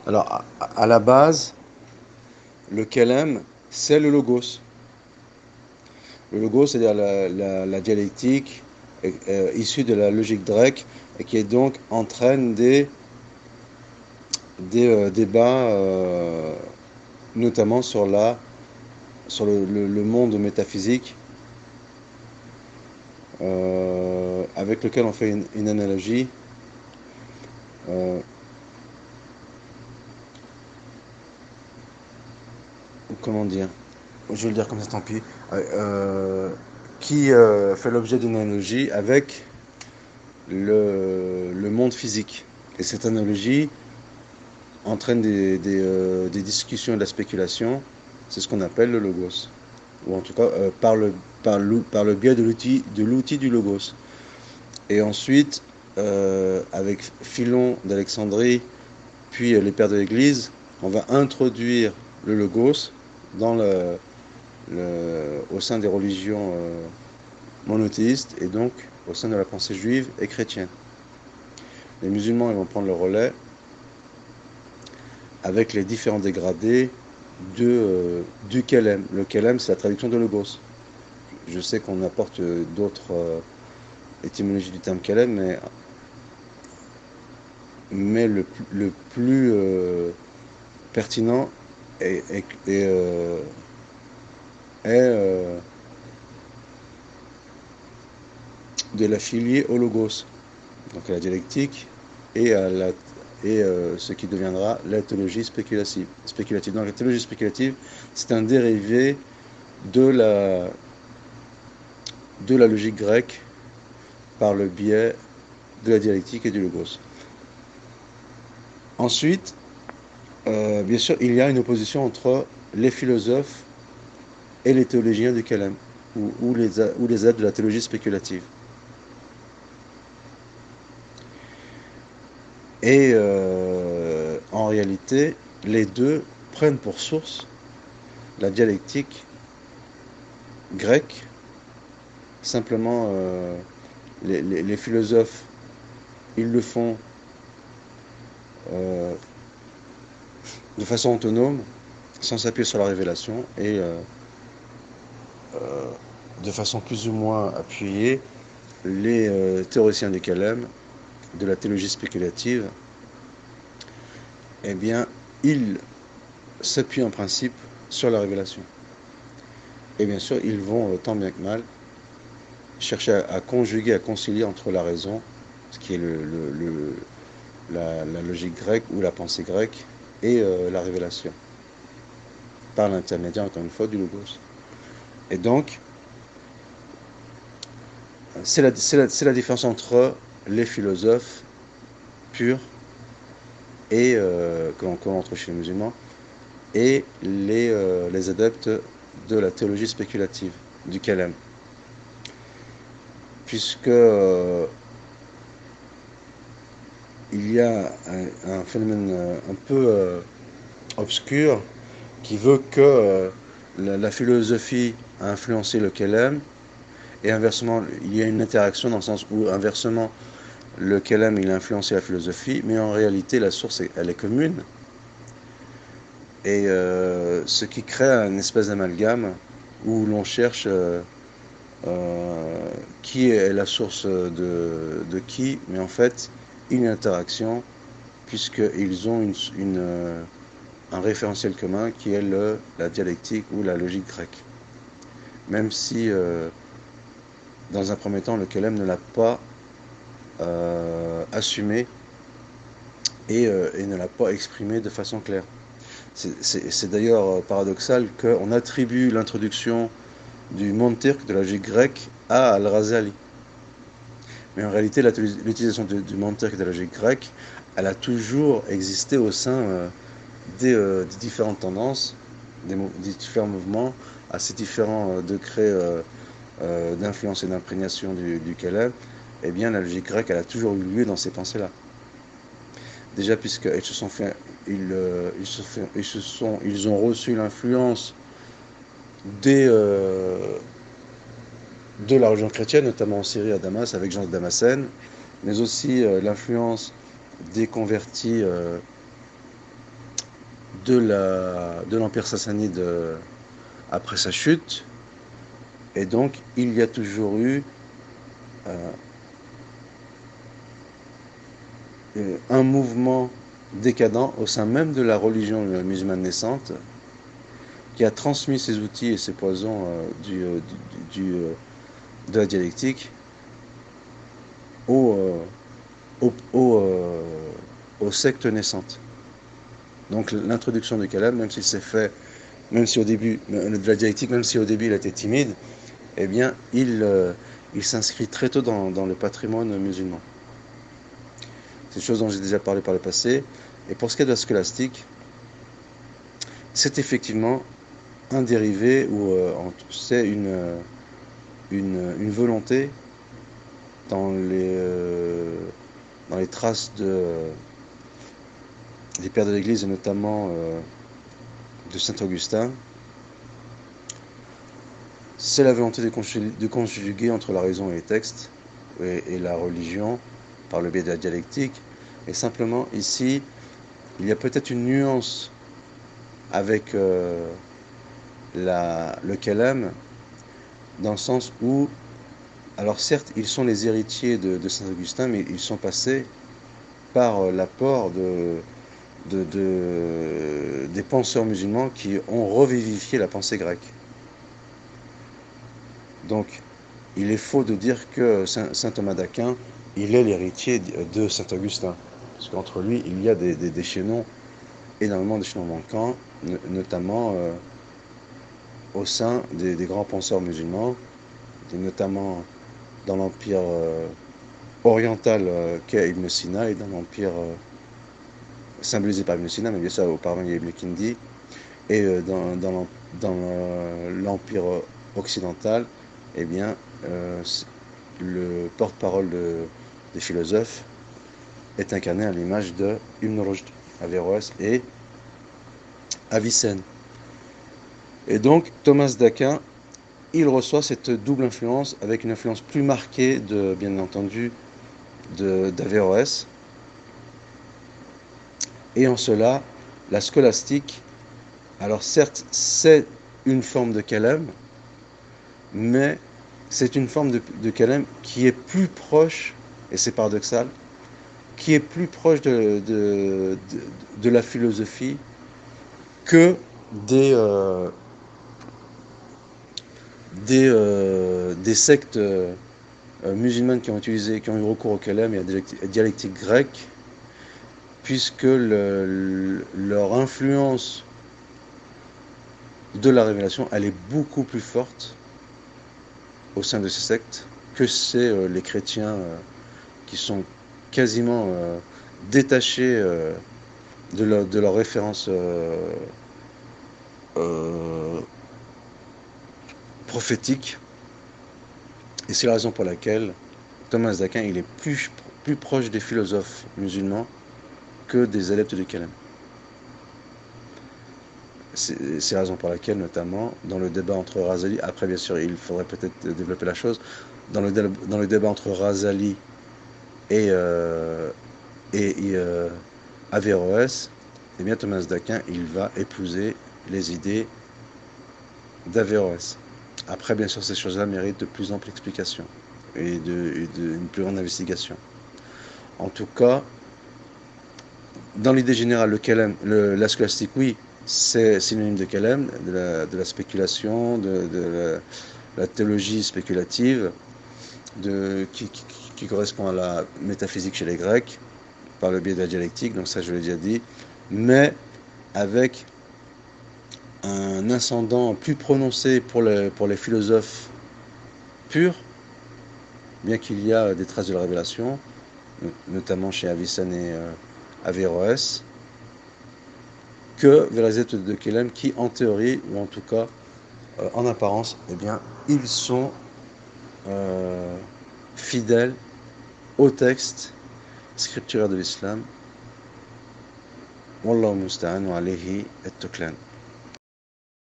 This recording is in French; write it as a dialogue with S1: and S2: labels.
S1: Alors, à la base, le Kelem, c'est le logos. Le logos, c'est-à-dire la dialectique issue de la logique grecque et qui est donc entraîne des débats, notamment sur le monde métaphysique, avec lequel on fait une analogie. euh, Comment dire? Je vais le dire comme ça, tant pis. Qui fait l'objet d'une analogie avec le monde physique. Et cette analogie entraîne des discussions et de la spéculation. C'est ce qu'on appelle le logos. Ou en tout cas, par le biais de l'outil du logos. Et ensuite, avec Philon d'Alexandrie, puis les pères de l'Église, on va introduire le logos dans au sein des religions monothéistes et donc au sein de la pensée juive et chrétienne. Les musulmans ils vont prendre le relais avec les différents dégradés du Kelem. Le Kelem, c'est la traduction de logos. Je sais qu'on apporte d'autres étymologies du terme Kelem, mais le plus pertinent est de l'affilier au logos, donc à la dialectique et à ce qui deviendra la théologie spéculative. Donc la théologie spéculative, c'est un dérivé de de la logique grecque par le biais de la dialectique et du logos. Ensuite, bien sûr, il y a une opposition entre les philosophes et les théologiens du Kalam, ou les adeptes de la théologie spéculative. Et en réalité, les deux prennent pour source la dialectique grecque. Simplement, les philosophes, ils le font euh, de façon autonome, sans s'appuyer sur la révélation, et de façon plus ou moins appuyée, les théoriciens du Kalam, de la théologie spéculative, eh bien, ils s'appuient en principe sur la révélation. Et bien sûr, ils vont, tant bien que mal, chercher à conjuguer, à concilier entre la raison, ce qui est la logique grecque ou la pensée grecque, et la révélation, par l'intermédiaire, encore une fois, du logos. Et donc, c'est la différence entre les philosophes purs, et qu'on entre chez les musulmans, et les adeptes de la théologie spéculative, du Kalam. Puisque il y a un phénomène un peu obscur qui veut que la philosophie a influencé le Kalam, et inversement, il y a une interaction dans le sens où, inversement, le Kalam il a influencé la philosophie, mais en réalité, la source elle est commune, et ce qui crée une espèce d'amalgame où l'on cherche qui est la source de qui, mais en fait, une interaction, puisqu'ils ont un référentiel commun qui est la dialectique ou la logique grecque. Même si, dans un premier temps, le Kelem ne l'a pas assumé et ne l'a pas exprimé de façon claire. C'est d'ailleurs paradoxal qu'on attribue l'introduction du Montirk, de la logique grecque, à Al-Razali. Mais en réalité, l'utilisation du Montirk et de la logique grecque, elle a toujours existé au sein des différentes tendances, des différents mouvements, à ces différents degrés d'influence et d'imprégnation du Kalam. Eh bien, la logique grecque, elle a toujours eu lieu dans ces pensées-là. Déjà, puisqu'ils se sont fait, ils ont reçu l'influence des, de la religion chrétienne, notamment en Syrie, à Damas, avec Jean de Damascène, mais aussi l'influence des convertis de l'Empire sassanide après sa chute. Et donc, il y a toujours eu un mouvement décadent au sein même de la religion musulmane naissante qui a transmis ses outils et ses poisons de la dialectique aux, aux, aux, aux sectes naissantes. Donc l'introduction du kalam, même s'il s'est fait, même si au début, de la dialectique, même si au début il était timide, eh bien il s'inscrit très tôt dans le patrimoine musulman. C'est une chose dont j'ai déjà parlé par le passé. Et pour ce qui est de la scolastique, c'est effectivement un dérivé ou c'est une volonté dans les traces des pères de l'Église et notamment de Saint Augustin. C'est la volonté de conjuguer entre la raison et les textes et la religion par le biais de la dialectique. Et simplement ici, il y a peut-être une nuance avec le kalam, dans le sens où, alors certes, ils sont les héritiers de Saint Augustin, mais ils sont passés par l'apport des penseurs musulmans qui ont revivifié la pensée grecque. Donc, il est faux de dire que Saint Thomas d'Aquin, il est l'héritier de Saint Augustin, parce qu'entre lui, il y a des chaînons, énormément de chaînons manquants, notamment au sein des grands penseurs musulmans, notamment dans l'empire oriental qu'est Ibn Sina et dans l'empire symbolisé par Ibn Sina, mais bien sûr auparavant il y a Ibn Kindi, et dans l'empire occidental, eh bien le porte-parole des philosophes est incarné à l'image de Ibn Rushd, Averroès et Avicenne. Et donc Thomas d'Aquin, il reçoit cette double influence avec une influence plus marquée bien entendu d'Averroès. Et en cela, la scolastique, alors certes, c'est une forme de kalam, mais c'est une forme de kalam qui est plus proche, et c'est paradoxal, qui est plus proche de la philosophie que des sectes musulmanes qui ont eu recours au kalam et à la dialectique grecque, puisque leur influence de la révélation, elle est beaucoup plus forte au sein de ces sectes que c'est les chrétiens qui sont quasiment détachés de leur référence prophétique. Et c'est la raison pour laquelle Thomas d'Aquin, il est plus proche des philosophes musulmans que des adeptes du kalam. C'est la raison pour laquelle, notamment, dans le débat entre Razali, après bien sûr il faudrait peut-être développer la chose, dans le débat entre Razali et Averroès, eh bien Thomas d'Aquin, il va épouser les idées d'Averroès. Après bien sûr ces choses-là méritent de plus amples explications et une plus grande investigation. En tout cas, dans l'idée générale, le kalam, la scolastique, oui, c'est synonyme de kalam, de la spéculation, de la théologie spéculative, qui correspond à la métaphysique chez les Grecs, par le biais de la dialectique, donc ça je l'ai déjà dit, mais avec un ascendant plus prononcé pour les philosophes purs, bien qu'il y a des traces de la révélation, notamment chez Avicenne et Averroès, que vers les adeptes de kalam qui, en théorie, ou en tout cas en apparence, eh bien, ils sont fidèles au texte scripturaire de l'islam. Wallahu musta'an wa alayhi at-tuklan.